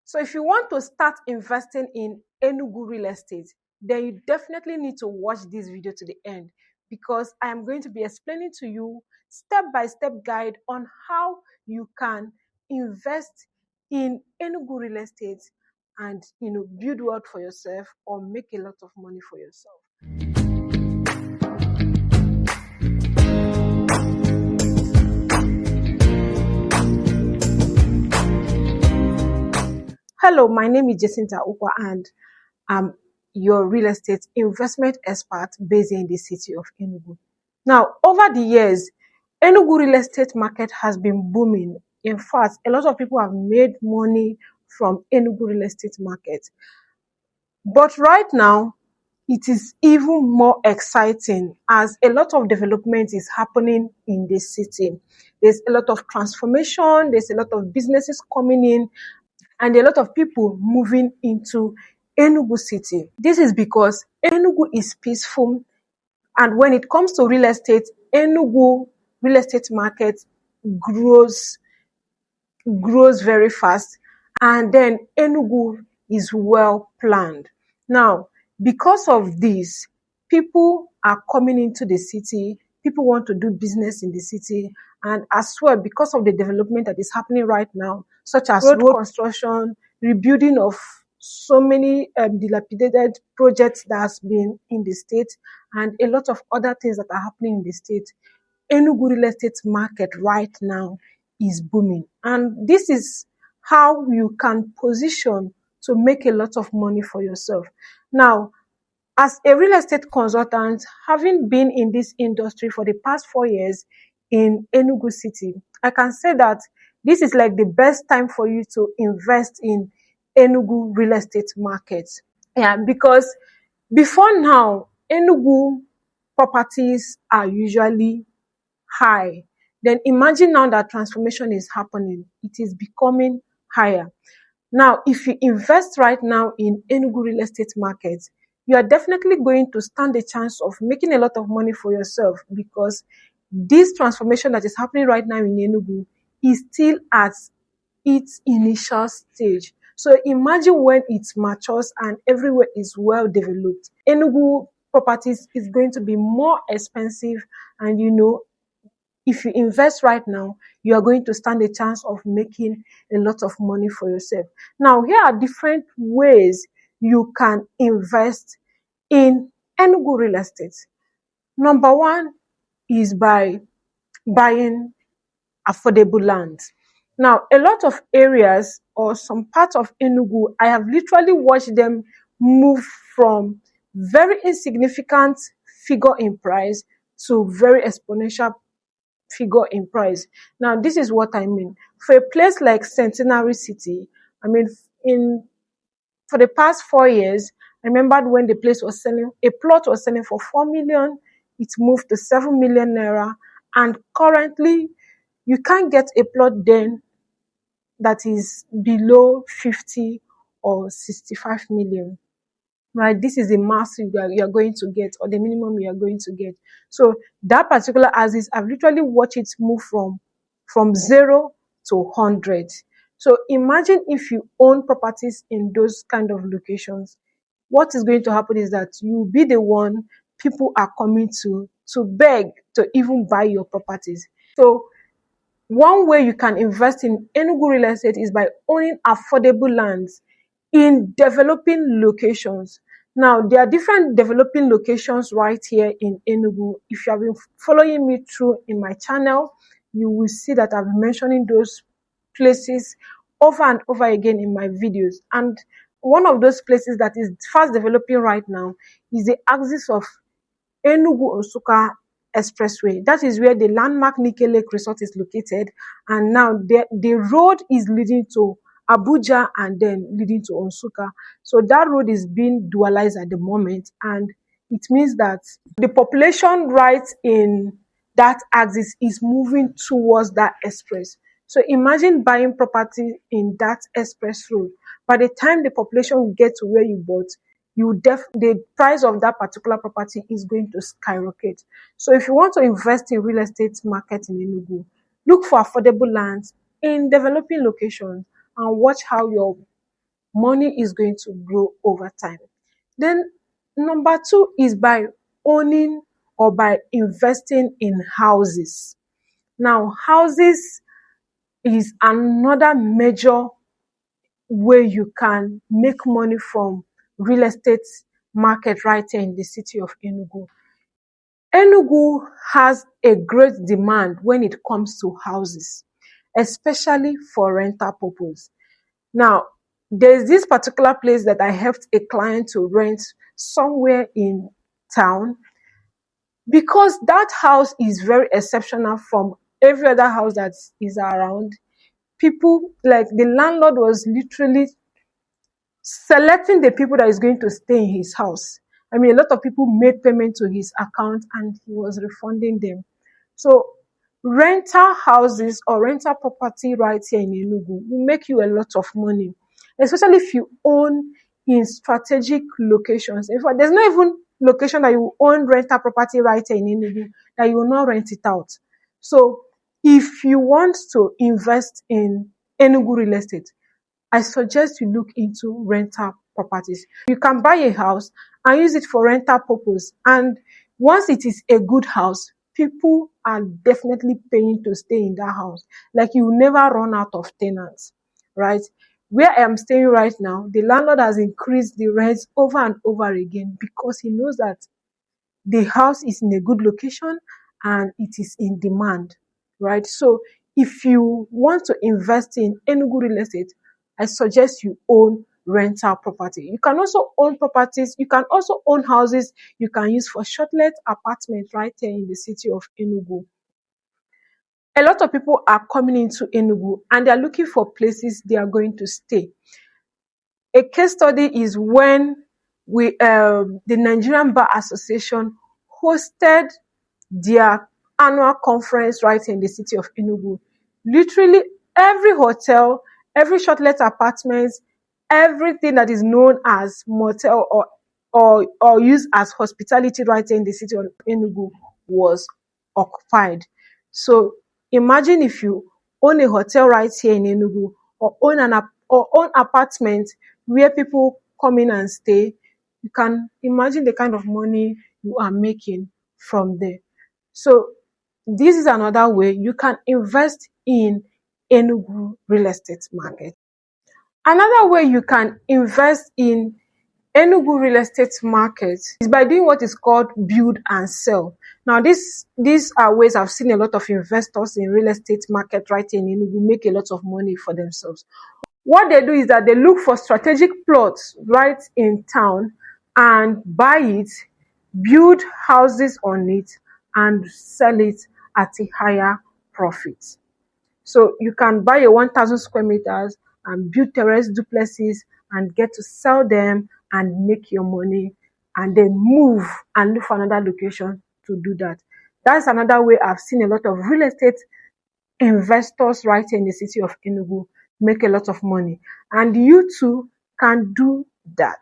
So if you want to start investing in Enugu real estate, then you definitely need to watch this video to the end, because I am going to be explaining to you step-by-step guide on how you can invest in Enugu real estate and build wealth for yourself or make a lot of money for yourself. Hello, my name is Jacinta Ukwa and I'm your real estate investment expert based in the city of Enugu. Now, over the years, Enugu real estate market has been booming. In fact, a lot of people have made money from Enugu real estate market. But right now, it is even more exciting as a lot of development is happening in the city. There's a lot of transformation, there's a lot of businesses coming in, and a lot of people moving into Enugu city. This is because Enugu is peaceful, and when it comes to real estate, Enugu real estate market grows very fast, and then Enugu is well planned. Now, because of this, people are coming into the city, people want to do business in the city, and as well, because of the development that is happening right now, such as road construction, rebuilding of so many dilapidated projects that has been in the state, and a lot of other things that are happening in the state, Enugu real estate market right now is booming. And this is how you can position to make a lot of money for yourself. Now, as a real estate consultant, having been in this industry for the past 4 years in Enugu City, I can say that this is like the best time for you to invest in Enugu real estate market. Yeah, because before now, Enugu properties are usually high. Then imagine now that transformation is happening. It is becoming higher. Now, if you invest right now in Enugu real estate market, you are definitely going to stand a chance of making a lot of money for yourself, because this transformation that is happening right now in Enugu is still at its initial stage. So imagine when it matures and everywhere is well developed. Enugu properties is going to be more expensive, and if you invest right now, you are going to stand a chance of making a lot of money for yourself. Now, here are different ways you can invest in Enugu real estate. Number one is by buying affordable land. Now, a lot of areas or some parts of Enugu, I have literally watched them move from very insignificant figure in price to very exponential figure in price. Now, this is what I mean. For a place like Centenary City, I mean, for the past 4 years, I remembered when the place was selling, a plot was selling for 4 million, it moved to 7 million naira, and currently, you can't get a plot then that is below 50 or 65 million. Right, this is the massive you are going to get, or the minimum you are going to get. So that particular axis, I've literally watched it move from 0 to 100. So imagine if you own properties in those kind of locations. What is going to happen is that you'll be the one people are coming to beg to even buy your properties. So one way you can invest in Enugu real estate is by owning affordable lands in developing locations. Now, there are different developing locations right here in Enugu. If you have been following me through in my channel, you will see that I've been mentioning those places over and over again in my videos. And one of those places that is fast developing right now is the axis of Enugu-Nsukka Expressway. That is where the landmark Nike Lake Resort is located. And now the road is leading to Abuja and then leading to Nsukka. So that road is being dualized at the moment, and it means that the population right in that axis is moving towards that express. So imagine buying property in that express road. By the time the population will get to where you bought, the price of that particular property is going to skyrocket. So if you want to invest in real estate market in Enugu, look for affordable lands in developing locations and watch how your money is going to grow over time. Then number two is by owning or by investing in houses. Now, houses is another major way you can make money from real estate market right here in the city of Enugu. Enugu has a great demand when it comes to houses, especially for rental purpose. Now, there's this particular place that I helped a client to rent somewhere in town, because that house is very exceptional from every other house that is around. People, like, the landlord was literally selecting the people that is going to stay in his house. I mean, a lot of people made payment to his account and he was refunding them. So rental houses or rental property right here in Enugu will make you a lot of money, especially if you own in strategic locations. In fact, there's not even location that you own rental property right here in Enugu that you will not rent it out. So if you want to invest in Enugu real estate, I suggest you look into rental properties. You can buy a house and use it for rental purpose. And once it is a good house, people are definitely paying to stay in that house. Like, you will never run out of tenants, right? Where I am staying right now, the landlord has increased the rents over and over again because he knows that the house is in a good location and it is in demand, right? So if you want to invest in Enugu real estate, I suggest you own rental property. You can also own properties. You can also own houses you can use for short-let apartments right here in the city of Enugu. A lot of people are coming into Enugu and they are looking for places they are going to stay. A case study is when the Nigerian Bar Association hosted their annual conference right in the city of Enugu. Literally every hotel, every short-let apartment, everything that is known as motel or used as hospitality right in the city of Enugu was occupied. So imagine if you own a hotel right here in Enugu, or own apartment where people come in and stay. You can imagine the kind of money you are making from there. So this is another way you can invest in Enugu real estate market. Another way you can invest in Enugu real estate market is by doing what is called build and sell. Now, these are ways I've seen a lot of investors in real estate market right in Enugu make a lot of money for themselves. What they do is that they look for strategic plots right in town and buy it, build houses on it, and sell it at a higher profit. So you can buy a 1,000 square meters and build terrace duplexes and get to sell them and make your money, and then move and look for another location to do that. That's another way I've seen a lot of real estate investors right here in the city of Enugu make a lot of money. And you too can do that.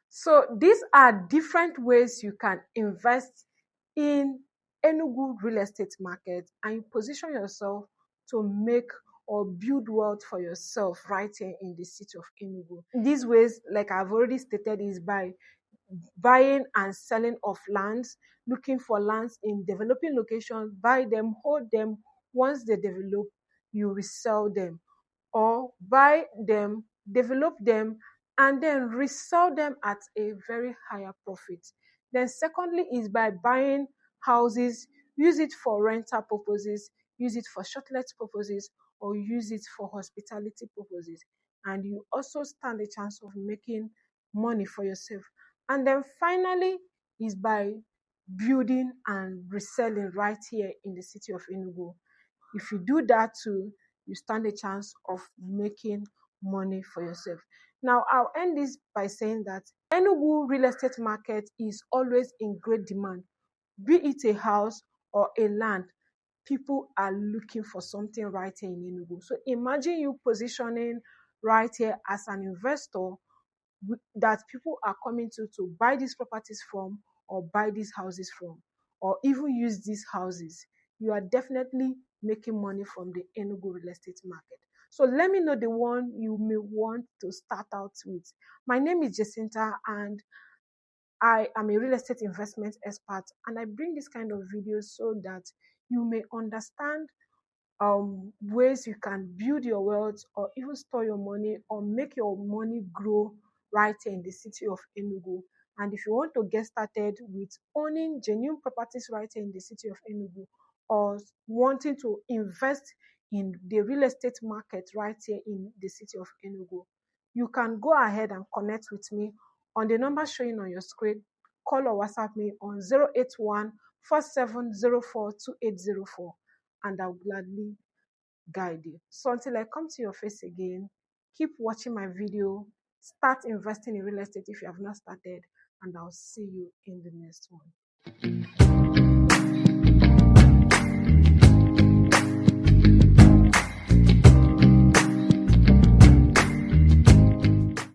So these are different ways you can invest in Enugu real estate market and you position yourself to make or build wealth for yourself right here in the city of Enugu. These ways, like I've already stated, is by buying and selling of lands, looking for lands in developing locations, buy them, hold them. Once they develop, you resell them, or buy them, develop them, and then resell them at a very higher profit. Then secondly is by buying houses, use it for rental purposes, use it for short-let purposes, or use it for hospitality purposes. And you also stand a chance of making money for yourself. And then finally is by building and reselling right here in the city of Enugu. If you do that too, you stand a chance of making money for yourself. Now, I'll end this by saying that Enugu real estate market is always in great demand. Be it a house or a land, people are looking for something right here in Enugu. So imagine you positioning right here as an investor that people are coming to buy these properties from, or buy these houses from, or even use these houses. You are definitely making money from the Enugu real estate market. So let me know the one you may want to start out with. My name is Jacinta, and I am a real estate investment expert, and I bring this kind of videos so that you may understand ways you can build your wealth, or even store your money, or make your money grow right here in the city of Enugu. And if you want to get started with owning genuine properties right here in the city of Enugu, or wanting to invest in the real estate market right here in the city of Enugu, you can go ahead and connect with me on the number showing on your screen. Call or WhatsApp me on 081 4704 2804, and I'll gladly guide you. So until I come to your face again, keep watching my video, start investing in real estate if you have not started, and I'll see you in the next one.